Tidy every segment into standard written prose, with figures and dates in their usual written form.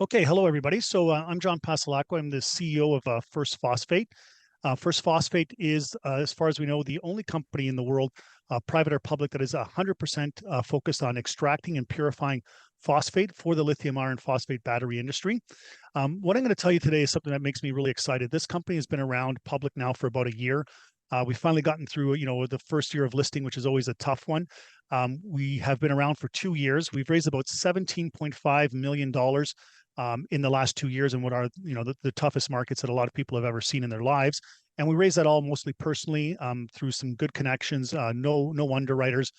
Okay, hello everybody. I'm John Passalacqua. I'm the CEO of First Phosphate. First Phosphate is, as far as we know, the only company in the world, private or public, that is 100% focused on extracting and purifying phosphate for the lithium iron phosphate battery industry. What I'm going to tell you today is something that makes me really excited. This company has been around public now for about a year. We've finally gotten through, the first year of listing, which is always a tough one. We have been around for 2 years. We've raised about $17.5 million in the last 2 years in what are, the toughest markets that a lot of people have ever seen in their lives. And we raised that all mostly personally through some good connections, no underwriters,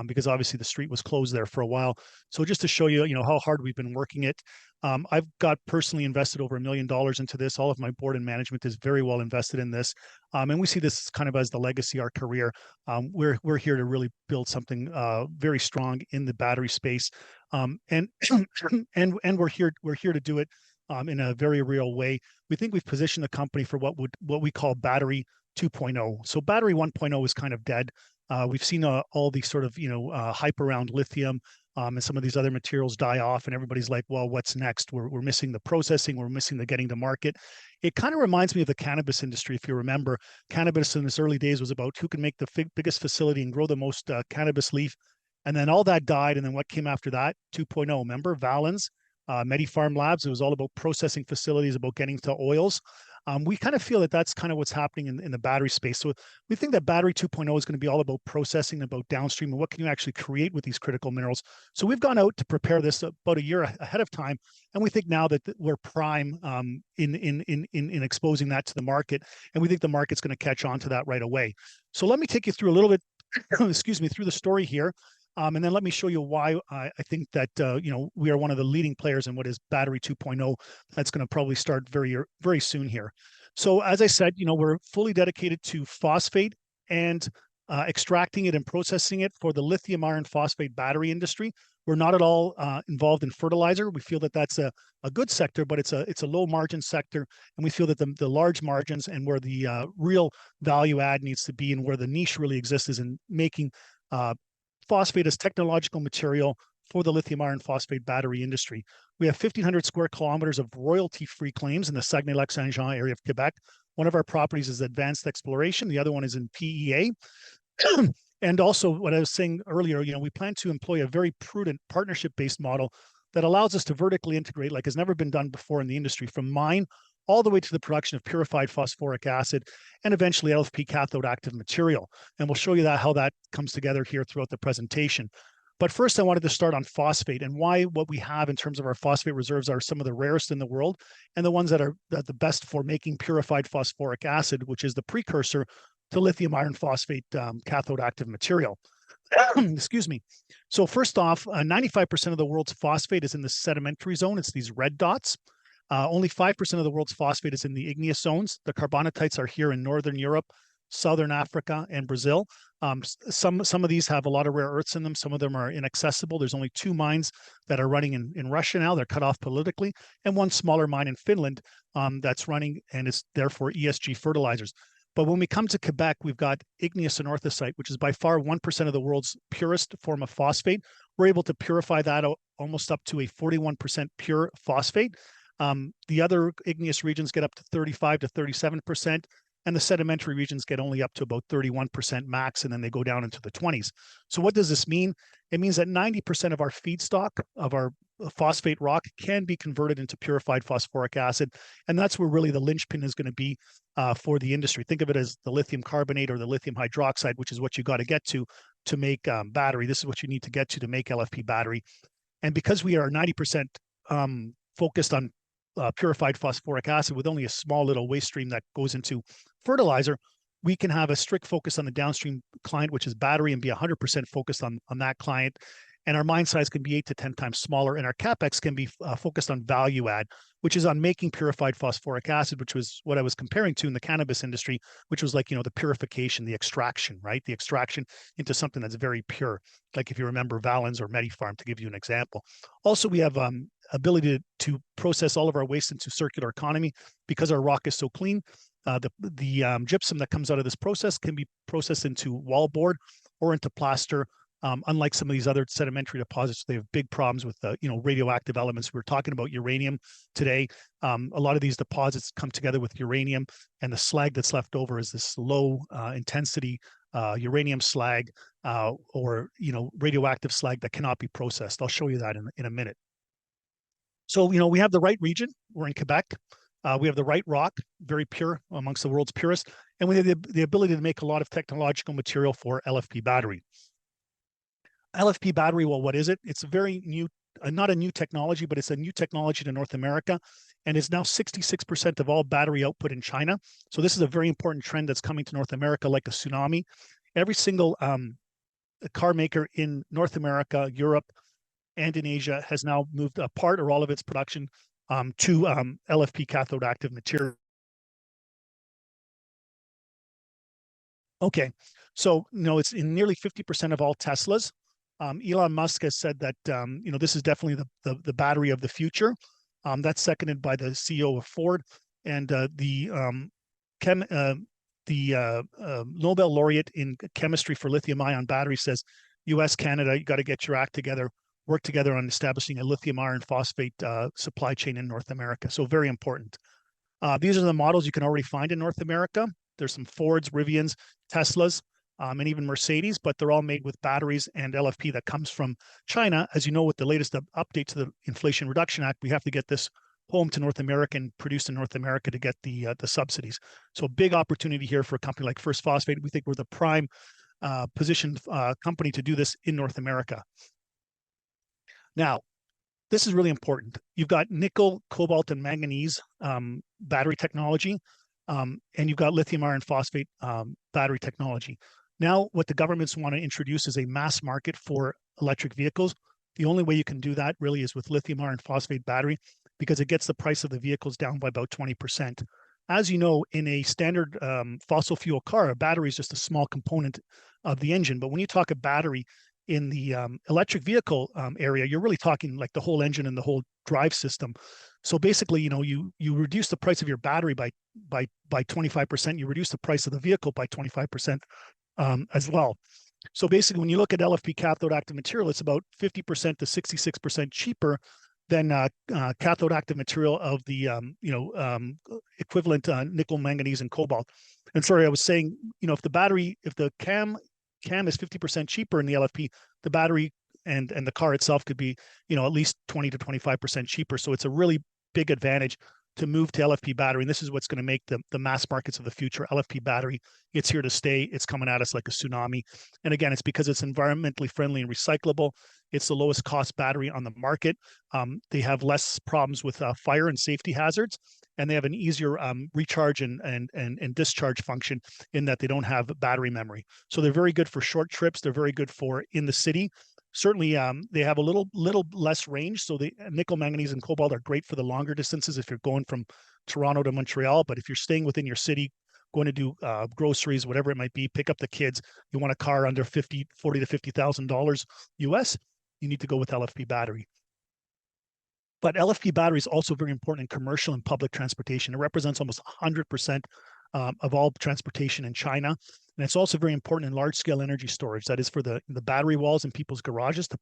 because obviously the street was closed there for a while. So just to show you, how hard we've been working it. I've got personally invested over $1 million into this. All of my board and management is very well invested in this. And we see this kind of as the legacy, our career. We're here to really build something very strong in the battery space. And and we're here to do it in a very real way. We think we've positioned the company for what we call battery 2.0. So battery 1.0 is kind of dead. We've seen all these sort of hype around lithium and some of these other materials die off, and everybody's like, well, what's next? We're missing the processing, we're missing the getting to market. It kind of reminds me of the cannabis industry. If you remember, cannabis in its early days was about who can make the biggest facility and grow the most cannabis leaf. And then all that died. And then what came after that? 2.0. Remember, Valens, MediPharm Labs. It was all about processing facilities, about getting to oils. We kind of feel that that's kind of what's happening in the battery space. So we think that battery 2.0 is going to be all about processing, about downstream, and what can you actually create with these critical minerals. So we've gone out to prepare this about a year ahead of time, and we think now that we're prime in exposing that to the market, and we think the market's going to catch on to that right away. So let me take you through a little bit, excuse me, through the story here. And then let me show you why I think that we are one of the leading players in what is battery 2.0. That's going to probably start very, very soon here. So as I said, we're fully dedicated to phosphate and extracting it and processing it for the lithium iron phosphate battery industry. We're not at all involved in fertilizer. We feel that that's a good sector, but it's a low margin sector, and we feel that the large margins and where the real value add needs to be and where the niche really exists is in making phosphate as technological material for the lithium iron phosphate battery industry. We have 1,500 square kilometers of royalty-free claims in the Saguenay-Lac-Saint-Jean area of Quebec. One of our properties is advanced exploration. The other one is in PEA. And also, what I was saying earlier, we plan to employ a very prudent partnership-based model that allows us to vertically integrate like has never been done before in the industry, from mine all the way to the production of purified phosphoric acid and eventually LFP cathode active material. And we'll show you how that comes together here throughout the presentation. But first, I wanted to start on phosphate and why what we have in terms of our phosphate reserves are some of the rarest in the world and the ones that are the best for making purified phosphoric acid, which is the precursor to lithium iron phosphate cathode active material. Excuse me. So first off, 95% of the world's phosphate is in the sedimentary zone. It's these red dots. Only 5% of the world's phosphate is in the igneous zones. The carbonatites are here in Northern Europe, Southern Africa, and Brazil. Some of these have a lot of rare earths in them. Some of them are inaccessible. There's only 2 mines that are running in Russia now. They're cut off politically, and one smaller mine in Finland that's running, and it's therefore ESG fertilizers. But when we come to Quebec, we've got igneous anorthosite, which is by far 1% of the world's purest form of phosphate. We're able to purify that almost up to a 41% pure phosphate. The other igneous regions get up to 35 to 37%, and the sedimentary regions get only up to about 31% max, and then they go down into the 20s. So what does this mean? It means that 90% of our feedstock, of our phosphate rock, can be converted into purified phosphoric acid, and that's where really the linchpin is going to be for the industry. Think of it as the lithium carbonate or the lithium hydroxide, which is what you got to get to make battery. This is what you need to get to make LFP battery. And because we are 90% focused on purified phosphoric acid with only a small little waste stream that goes into fertilizer, we can have a strict focus on the downstream client, which is battery, and be 100% focused on that client. And our mine size can be 8 to 10 times smaller, and our capex can be focused on value add, which is on making purified phosphoric acid, which was what I was comparing to in the cannabis industry, which was like, the purification, the extraction, right? The extraction into something that's very pure, like if you remember Valens or MediPharm, to give you an example. Also, we have ability to process all of our waste into circular economy because our rock is so clean. The gypsum that comes out of this process can be processed into wallboard or into plaster Unlike some of these other sedimentary deposits, they have big problems with the radioactive elements. We were talking about uranium today. A lot of these deposits come together with uranium, and the slag that's left over is this low intensity uranium slag or radioactive slag that cannot be processed. I'll show you that in a minute. So we have the right region. We're in Quebec. We have the right rock, very pure, amongst the world's purest, and we have the ability to make a lot of technological material for LFP battery. LFP battery, well, what is it? It's a very new, not a new technology, but it's a new technology to North America, and it's now 66% of all battery output in China. So this is a very important trend that's coming to North America like a tsunami. Every single car maker in North America, Europe, and in Asia has now moved a part or all of its production to LFP cathode active material. Okay, so it's in nearly 50% of all Teslas. Elon Musk has said that this is definitely the battery of the future. That's seconded by the CEO of Ford, and the Nobel laureate in chemistry for lithium ion battery says, U.S., Canada, you got to get your act together, work together on establishing a lithium iron phosphate supply chain in North America. So very important. These are the models you can already find in North America. There's some Fords, Rivians, Teslas, and even Mercedes, but they're all made with batteries and LFP that comes from China. As you know, with the latest update to the Inflation Reduction Act, we have to get this home to North America and produced in North America to get the subsidies. So big opportunity here for a company like First Phosphate. We think we're the prime positioned company to do this in North America. Now, this is really important. You've got nickel, cobalt, and manganese battery technology, and you've got lithium iron phosphate battery technology. Now, what the governments want to introduce is a mass market for electric vehicles. The only way you can do that really is with lithium iron phosphate battery, because it gets the price of the vehicles down by about 20%. As you know, in a standard fossil fuel car, a battery is just a small component of the engine. But when you talk a battery in the electric vehicle area, you're really talking like the whole engine and the whole drive system. So basically, you reduce the price of your battery by 25%. You reduce the price of the vehicle by 25% as well. So basically, when you look at LFP cathode active material, it's about 50% to 66% cheaper than cathode active material of the equivalent nickel, manganese, and cobalt. And sorry, I was saying, if the cam is 50% cheaper in the LFP, the battery and the car itself could be, at least 20 to 25% cheaper. So it's a really big advantage to move to LFP battery. And this is what's going to make the mass markets of the future. LFP battery, it's here to stay. It's coming at us like a tsunami. And again, it's because it's environmentally friendly and recyclable. It's the lowest cost battery on the market. They have less problems with fire and safety hazards, and they have an easier recharge and discharge function in that they don't have battery memory. So they're very good for short trips. They're very good for in the city. Certainly, they have a little less range. So the nickel, manganese, and cobalt are great for the longer distances if you're going from Toronto to Montreal. But if you're staying within your city, going to do groceries, whatever it might be, pick up the kids, you want a car under $40,000 to $50,000 US, you need to go with LFP battery. But LFP battery is also very important in commercial and public transportation. It represents almost 100% of all transportation in China. And it's also very important in large-scale energy storage. That is for the battery walls in people's garages to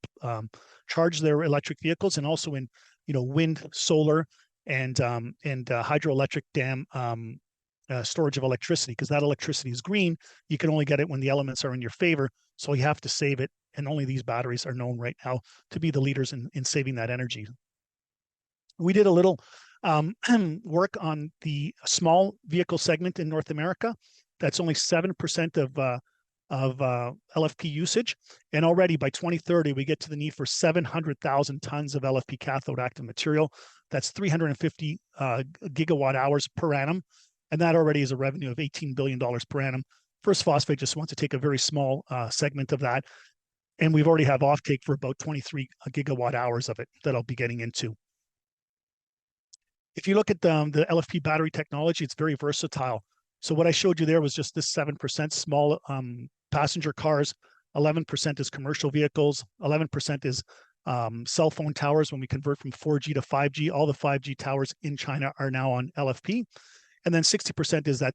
charge their electric vehicles, and also in wind, solar, and hydroelectric dam storage of electricity, because that electricity is green. You can only get it when the elements are in your favor, so you have to save it. And only these batteries are known right now to be the leaders in saving that energy. We did a little work on the small vehicle segment in North America. That's only 7% of LFP usage. And already by 2030, we get to the need for 700,000 tons of LFP cathode active material. That's 350 gigawatt hours per annum. And that already is a revenue of $18 billion per annum. First Phosphate just wants to take a very small segment of that. And we've already have offtake for about 23 gigawatt hours of it that I'll be getting into. If you look at the LFP battery technology, it's very versatile. So what I showed you there was just this 7% small passenger cars, 11% is commercial vehicles, 11% is cell phone towers. When we convert from 4G to 5G, all the 5G towers in China are now on LFP. And then 60% is that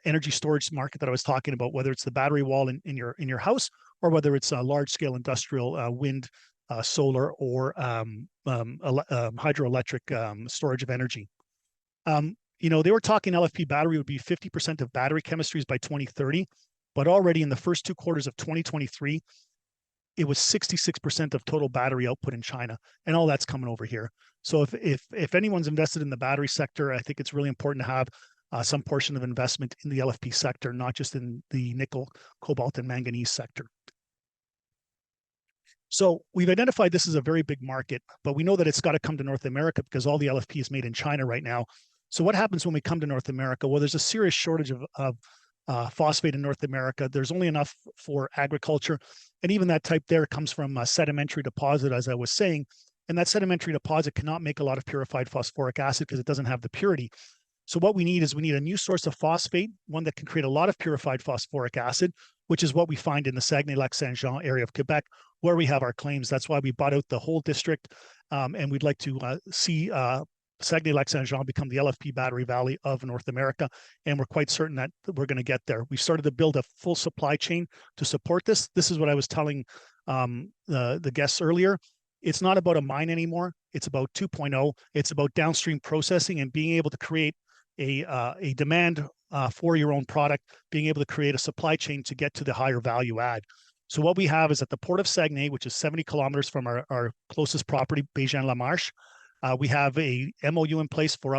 energy storage market that I was talking about, whether it's the battery wall in your house, or whether it's a large-scale industrial wind, solar, or hydroelectric storage of energy. They were talking LFP battery would be 50% of battery chemistries by 2030, but already in the first 2 quarters of 2023, it was 66% of total battery output in China, and all that's coming over here. So if anyone's invested in the battery sector, I think it's really important to have some portion of investment in the LFP sector, not just in the nickel, cobalt, and manganese sector. So we've identified this as a very big market, but we know that it's got to come to North America because all the LFP is made in China right now. So what happens when we come to North America? Well, there's a serious shortage of phosphate in North America. There's only enough for agriculture. And even that type there comes from a sedimentary deposit, as I was saying. And that sedimentary deposit cannot make a lot of purified phosphoric acid because it doesn't have the purity. So what we need a new source of phosphate, one that can create a lot of purified phosphoric acid, which is what we find in the Saguenay-Lac-Saint-Jean area of Quebec, where we have our claims. That's why we bought out the whole district, and we'd like to see Saguenay-Lac-Saint-Jean become the LFP battery valley of North America, and we're quite certain that we're going to get there. We started to build a full supply chain to support this. This is what I was telling the guests earlier. It's not about a mine anymore. It's about 2.0. It's about downstream processing and being able to create a demand for your own product, being able to create a supply chain to get to the higher value add. So what we have is at the Port of Saguenay, which is 70 kilometers from our closest property, Bégin-La-Marche, we have a MOU in place for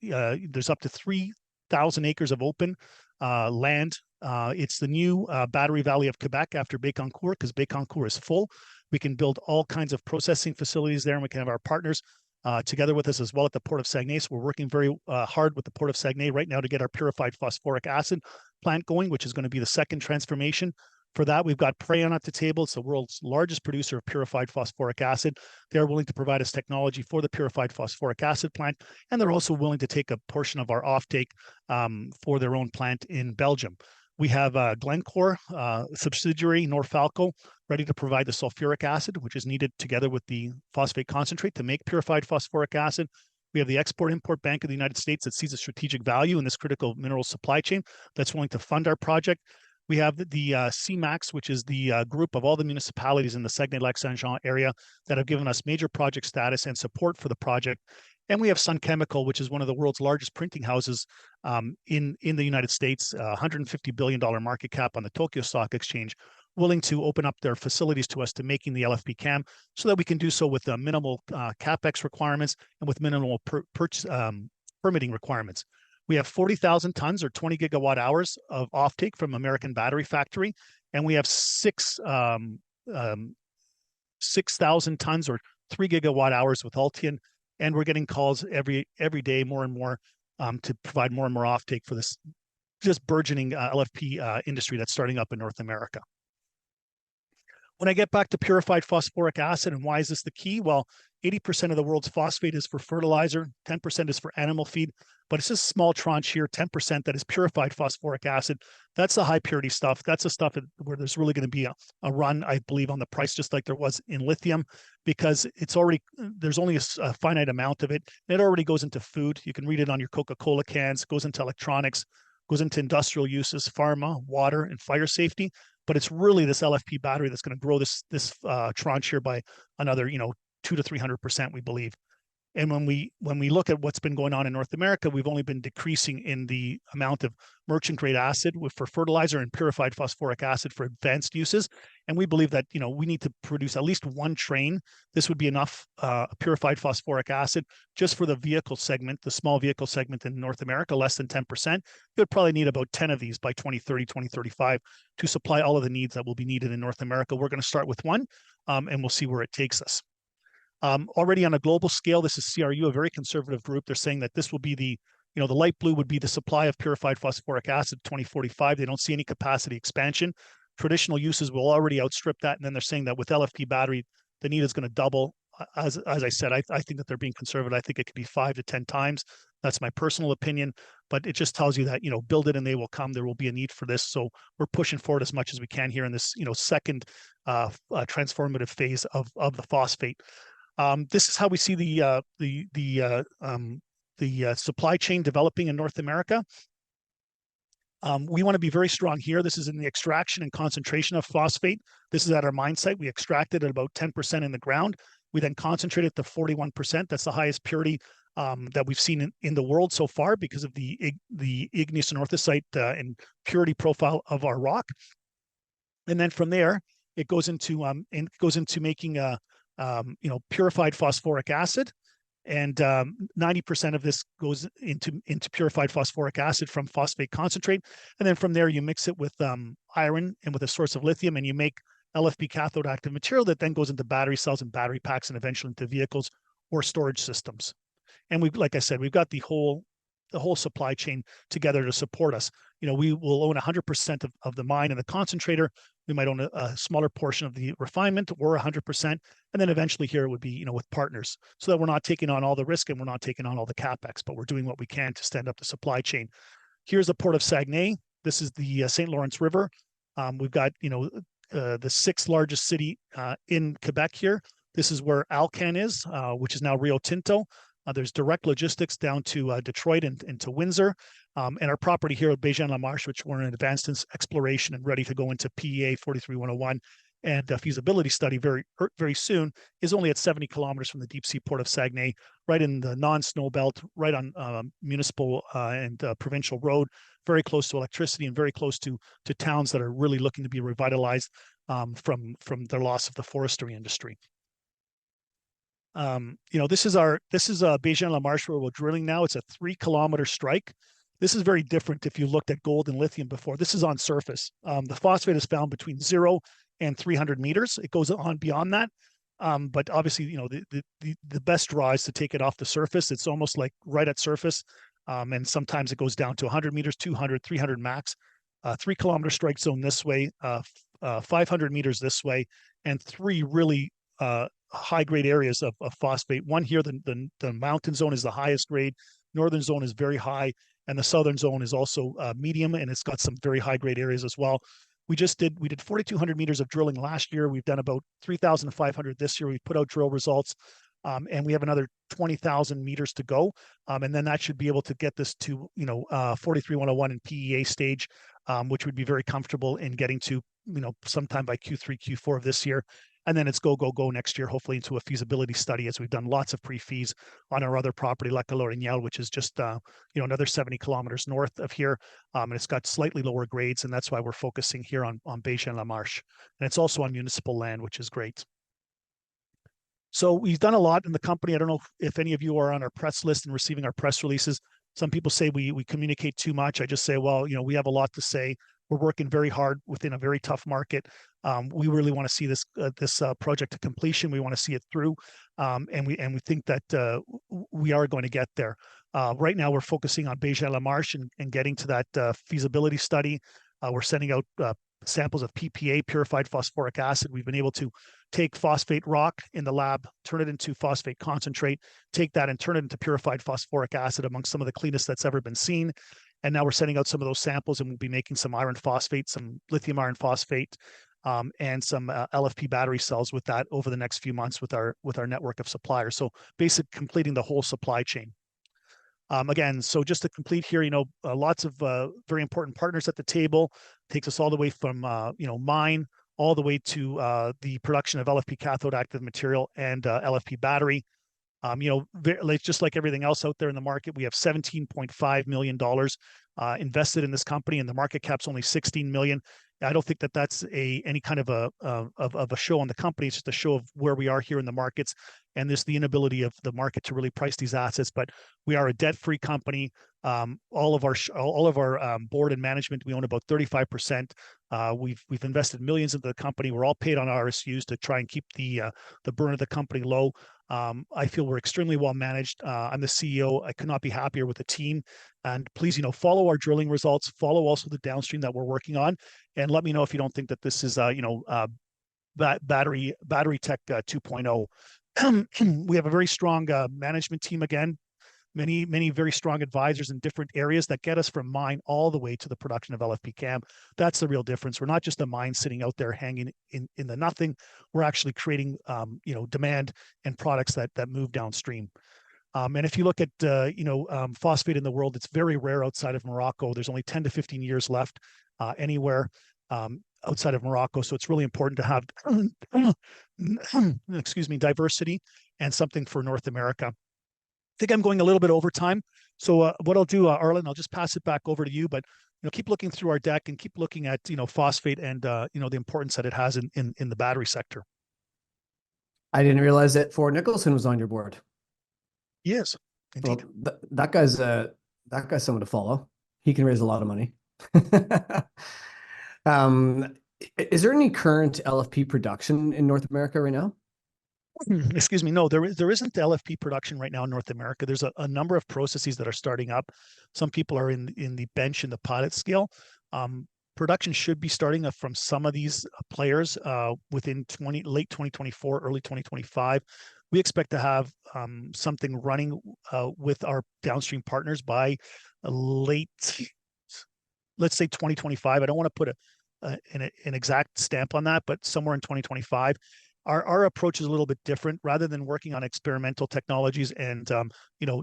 there's up to 3,000 acres of open land. It's the new battery valley of Quebec after Bécancour, because Bécancour is full. We can build all kinds of processing facilities there, and we can have our partners together with us as well at the Port of Saguenay. So we're working very hard with the Port of Saguenay right now to get our purified phosphoric acid plant going, which is going to be the second transformation. For that, we've got Prayon at the table. It's the world's largest producer of purified phosphoric acid. They're willing to provide us technology for the purified phosphoric acid plant, and they're also willing to take a portion of our offtake for their own plant in Belgium. We have Glencore, subsidiary Norfalco, ready to provide the sulfuric acid, which is needed together with the phosphate concentrate to make purified phosphoric acid. We have the Export-Import Bank of the United States that sees a strategic value in this critical mineral supply chain that's willing to fund our project. We have the CMAX, which is the group of all the municipalities in the Saguenay-Lac-Saint-Jean area that have given us major project status and support for the project. And we have Sun Chemical, which is one of the world's largest printing houses in the United States, $150 billion market cap on the Tokyo Stock Exchange, willing to open up their facilities to us to making the LFP CAM so that we can do so with minimal CapEx requirements and with minimal permitting requirements. We have 40,000 tons or 20 gigawatt hours of offtake from American Battery Factory, and we have 6,000 tons or 3 gigawatt hours with Altian, and we're getting calls every day more and more to provide more and more offtake for this just burgeoning LFP industry that's starting up in North America. When I get back to purified phosphoric acid and why is this the key? Well, 80% of the world's phosphate is for fertilizer, 10% is for animal feed, but it's just a small tranche here, 10% that is purified phosphoric acid. That's the high purity stuff. That's the stuff where there's really going to be a run, I believe, on the price, just like there was in lithium, because there's only a finite amount of it. It already goes into food. You can read it on your Coca-Cola cans, goes into electronics, goes into industrial uses, pharma, water, and fire safety. But it's really this LFP battery that's going to grow this tranche here by another, 200 to 300%, we believe. And when we look at what's been going on in North America, we've only been decreasing in the amount of merchant grade acid for fertilizer and purified phosphoric acid for advanced uses. And we believe that, we need to produce at least one train. This would be enough purified phosphoric acid just for the vehicle segment, the small vehicle segment in North America, less than 10%. You would probably need about 10 of these by 2030, 2035 to supply all of the needs that will be needed in North America. We're going to start with one, and we'll see where it takes us. Already on a global scale, this is CRU, a very conservative group. They're saying that this will be the light blue would be the supply of purified phosphoric acid 2045. They don't see any capacity expansion. Traditional uses will already outstrip that. And then they're saying that with LFP battery, the need is going to double. As I said, I think that they're being conservative. I think it could be 5 to 10 times. That's my personal opinion, but it just tells you that, build it and they will come. There will be a need for this. So we're pushing forward as much as we can here in this, second transformative phase of the phosphate. This is how we see the supply chain developing in North America. We want to be very strong here. This is in the extraction and concentration of phosphate. This is at our mine site. We extracted at about 10% in the ground. We then concentrate it to 41%. That's the highest purity that we've seen in the world so far because of the igneous anorthosite and purity profile of our rock. And then from there, it goes into making purified phosphoric acid. And 90% of this goes into purified phosphoric acid from phosphate concentrate. And then from there, you mix it with iron and with a source of lithium, and you make LFP cathode active material that then goes into battery cells and battery packs and eventually into vehicles or storage systems. And like I said, we've got the whole supply chain together to support us. We will own 100% of the mine and the concentrator. We might own a smaller portion of the refinement or 100%. And then eventually here it would be, with partners, so that we're not taking on all the risk and we're not taking on all the CapEx, but we're doing what we can to stand up the supply chain. Here's the port of Saguenay. This is the St. Lawrence River. We've got, the 6th largest city in Quebec here. This is where Alcan is, which is now Rio Tinto. There's direct logistics down to Detroit and to Windsor. And our property here at Bégin-La-Marche, which we're in advanced exploration and ready to go into PEA 43101 and a feasibility study very, very soon, is only at 70 kilometers from the deep sea port of Saguenay, right in the non-snow belt, right on municipal and provincial road, very close to electricity and very close to towns that are really looking to be revitalized from their loss of the forestry industry. This is Bégin-La-Marche where we're drilling now. It's a 3-kilometer strike. This is very different if you looked at gold and lithium before. This is on surface. The phosphate is found between 0 and 300 meters. It goes on beyond that. But obviously, the best draw is to take it off the surface. It's almost like right at surface. And sometimes it goes down to 100 meters, 200, 300 max. 3-kilometer strike zone this way, 500 meters this way, and 3 really high-grade areas of phosphate. One here, the mountain zone is the highest grade. Northern zone is very high, and the southern zone is also medium, and it's got some very high-grade areas as well. We did 4,200 meters of drilling last year. We've done about 3,500 this year. We put out drill results, and we have another 20,000 meters to go. And then that should be able to get this to 43101 in PEA stage, which would be very comfortable in getting to sometime by Q3, Q4 of this year. And then it's go next year, hopefully into a feasibility study, as we've done lots of pre-fees on our other property, La Colorignal, which is just another 70 kilometers north of here. And it's got slightly lower grades, and that's why we're focusing here on Bégin-La-Marche. And it's also on municipal land, which is great. So we've done a lot in the company. I don't know if any of you are on our press list and receiving our press releases. Some people say we communicate too much. I just say, well, we have a lot to say. We're working very hard within a very tough market. We really want to see this project to completion. We want to see it through, and we think that we are going to get there. Right now, we're focusing on Bégin-La-Marche and getting to that feasibility study. We're sending out samples of PPA, purified phosphoric acid. We've been able to take phosphate rock in the lab, turn it into phosphate concentrate, take that and turn it into purified phosphoric acid among some of the cleanest that's ever been seen. And now we're sending out some of those samples, and we'll be making some iron phosphate, some lithium iron phosphate, and some LFP battery cells with that over the next few months with our network of suppliers. So basically completing the whole supply chain. Again, so just to complete here, lots of very important partners at the table. Takes us all the way from mine all the way to the production of LFP cathode active material and LFP battery. Just like everything else out there in the market, we have $17.5 million invested in this company, and the market cap's only $16 million. I don't think that that's any kind of a show on the company. It's just a show of where we are here in the markets, and this the inability of the market to really price these assets. But we are a debt-free company. All of our board and management, we own about 35%. We've invested millions into the company. We're all paid on RSUs to try and keep the burn of the company low. I feel we're extremely well managed. I'm the CEO. I could not be happier with the team. And please, follow our drilling results. Follow also the downstream that we're working on, and let me know if you don't think that this is, battery tech 2.0. We have a very strong management team. Again, many very strong advisors in different areas that get us from mine all the way to the production of LFP CAM. That's the real difference. We're not just a mine sitting out there hanging in the nothing. We're actually creating demand and products that move downstream. And if you look at phosphate in the world, it's very rare outside of Morocco. There's only 10 to 15 years left anywhere outside of Morocco. So it's really important to have, excuse me, diversity and something for North America. I think I'm going a little bit over time. So what I'll do, Arlen, I'll just pass it back over to you. But keep looking through our deck and keep looking at phosphate and the importance that it has in the battery sector. I didn't realize that Ford Nicholson was on your board. Yes, indeed. Well, that guy's someone to follow. He can raise a lot of money. Is there any current LFP production in North America right now? Excuse me. No, there isn't LFP production right now in North America. There's a number of processes that are starting up. Some people are in the bench and the pilot scale. Production should be starting up from some of these players within late 2024, early 2025. We expect to have something running with our downstream partners by late, let's say 2025. I don't want to put an exact stamp on that, but somewhere in 2025. Our approach is a little bit different. Rather than working on experimental technologies and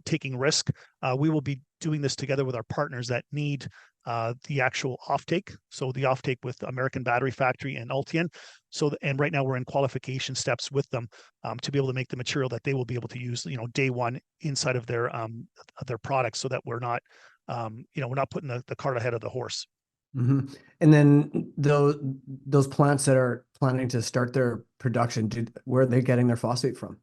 taking risk, we will be doing this together with our partners that need the actual offtake. So the offtake with American Battery Factory and Ultian. And right now we're in qualification steps with them to be able to make the material that they will be able to use, day one inside of their products, so that we're not putting the cart ahead of the horse. Mm-hmm. And then those plants that are planning to start their production, where are they getting their phosphate from?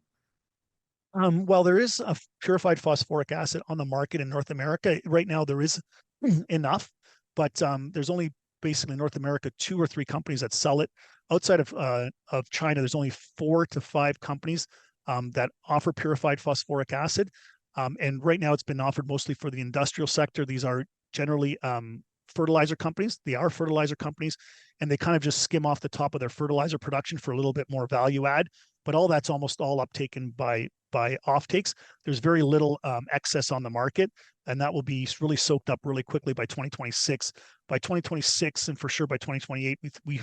Well, there is a purified phosphoric acid on the market in North America. Right now there is enough, but there's only basically in North America 2 or 3 companies that sell it. Outside of China, there's only 4 to 5 companies that offer purified phosphoric acid. And right now it's been offered mostly for the industrial sector. These are generally fertilizer companies. They are fertilizer companies, and they kind of just skim off the top of their fertilizer production for a little bit more value add. But all that's almost all uptaken by offtakes. There's very little excess on the market, and that will be really soaked up really quickly by 2026. By 2026, and for sure by 2028, we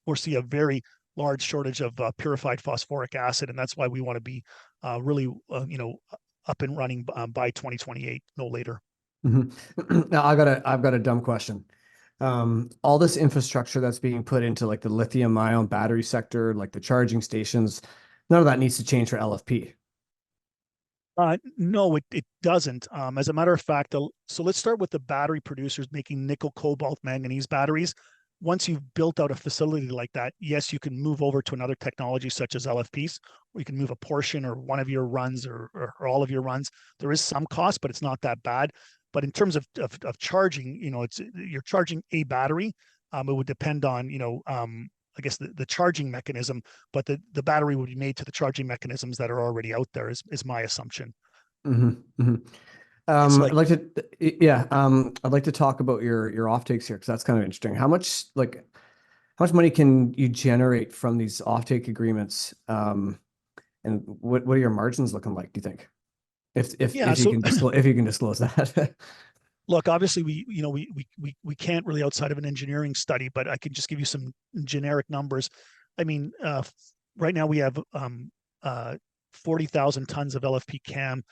foresee a very large shortage of purified phosphoric acid, and that's why we want to be really up and running by 2028, no later. Mm-hmm. Now I've got a dumb question. All this infrastructure that's being put into like the lithium ion battery sector, like the charging stations, none of that needs to change for LFP. No, it doesn't. As a matter of fact, so let's start with the battery producers making nickel, cobalt, manganese batteries. Once you've built out a facility like that, yes, you can move over to another technology such as LFPs, or you can move a portion or one of your runs or all of your runs. There is some cost, but it's not that bad. But in terms of charging, you're charging a battery. It would depend on, I guess the charging mechanism, but the battery would be made to the charging mechanisms that are already out there is my assumption. Mm-hmm. Mm-hmm. I'd like to talk about your offtakes here, because that's kind of interesting. How much money can you generate from these offtake agreements? And what are your margins looking like, do you think? If you can disclose that. Look, obviously we can't really outside of an engineering study, but I can just give you some generic numbers. I mean, right now we have 40,000 tons of LFP CAM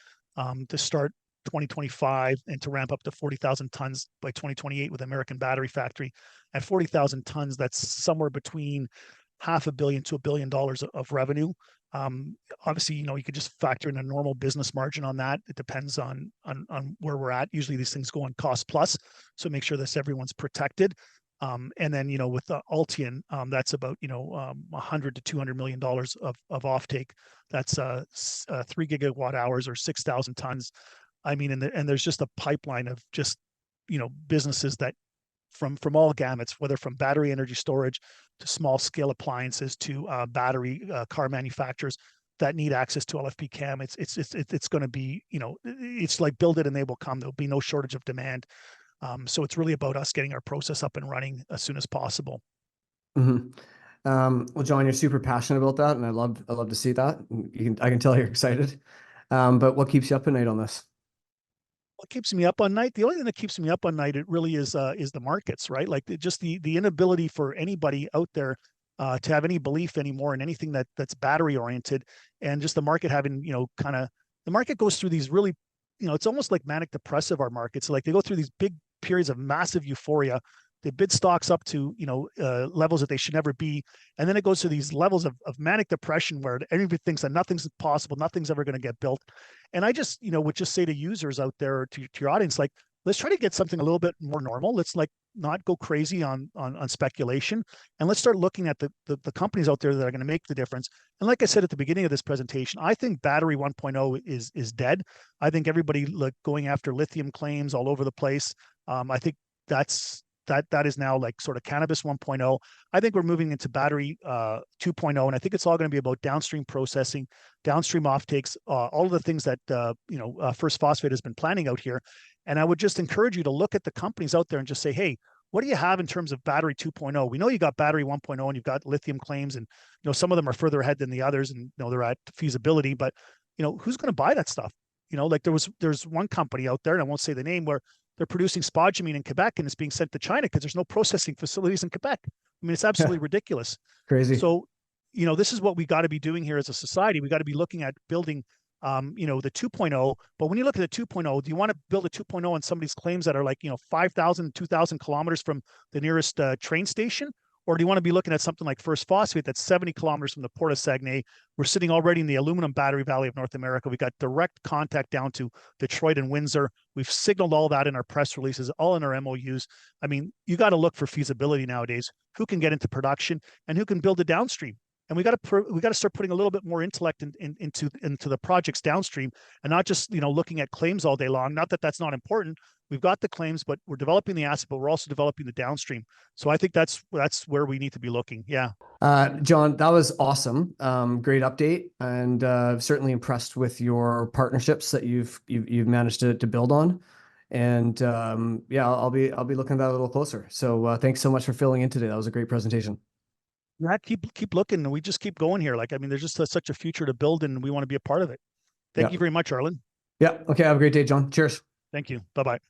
to start 2025 and to ramp up to 40,000 tons by 2028 with American Battery Factory. At 40,000 tons, that's somewhere between $500 million to $1 billion of revenue. Obviously, you could just factor in a normal business margin on that. It depends on where we're at. Usually these things go on cost plus, so make sure that everyone's protected. And then, with Ultian, that's about, $100 to $200 million of offtake. That's 3 gigawatt hours or 6,000 tons. I mean, and there's just a pipeline of just, businesses that from all gamuts, whether from battery energy storage to small scale appliances to battery car manufacturers that need access to LFP CAM. It's going to be, it's like build it and they will come. There'll be no shortage of demand. So it's really about us getting our process up and running as soon as possible. Mm-hmm. Well, John, you're super passionate about that, and I love to see that. I can tell you're excited. But what keeps you up at night on this? What keeps me up on night? The only thing that keeps me up on night, it really is the markets, right? Like just the inability for anybody out there to have any belief anymore in anything that's battery oriented, and just the market having kind of the market goes through these really, it's almost like manic depressive, our markets. Like they go through these big periods of massive euphoria. They bid stocks up to, levels that they should never be. And then it goes to these levels of manic depression where everybody thinks that nothing's possible, nothing's ever going to get built. And I just, would just say to users out there, to your audience, like, let's try to get something a little bit more normal. Let's like not go crazy on speculation. And let's start looking at the companies out there that are going to make the difference. And like I said at the beginning of this presentation, I think battery 1.0 is dead. I think everybody like going after lithium claims all over the place. I think that is now like sort of cannabis 1.0. I think we're moving into battery 2.0, and I think it's all going to be about downstream processing, downstream offtakes, all of the things that First Phosphate has been planning out here. And I would just encourage you to look at the companies out there and just say, hey, what do you have in terms of battery 2.0? We know you got battery 1.0 and you've got lithium claims, and some of them are further ahead than the others, and they're at feasibility. But who's going to buy that stuff? Like there's one company out there, and I won't say the name, where they're producing spodumene in Quebec and it's being sent to China because there's no processing facilities in Quebec. I mean, it's absolutely ridiculous. Crazy. So, this is what we got to be doing here as a society. We got to be looking at building, the 2.0. But when you look at the 2.0, do you want to build a 2.0 on somebody's claims that are like, 5,000, 2,000 kilometers from the nearest train station? Or do you want to be looking at something like First Phosphate that's 70 kilometers from the Port of Saguenay? We're sitting already in the aluminum battery valley of North America. We got direct contact down to Detroit and Windsor. We've signaled all that in our press releases, all in our MOUs. I mean, you got to look for feasibility nowadays. Who can get into production and who can build a downstream? And we got to start putting a little bit more intellect into the projects downstream, and not just looking at claims all day long. Not that that's not important. We've got the claims, but we're developing the asset, but we're also developing the downstream. So I think that's where we need to be looking. Yeah. John, that was awesome. Great update, and certainly impressed with your partnerships that you've managed to build on. And yeah, I'll be looking at that a little closer. So thanks so much for filling in today. That was a great presentation. Yeah, keep looking. We just keep going here. Like, I mean, there's just such a future to build, and we want to be a part of it. Thank you very much, Arlen. Yeah. Okay. Have a great day, John. Cheers. Thank you. Bye-bye.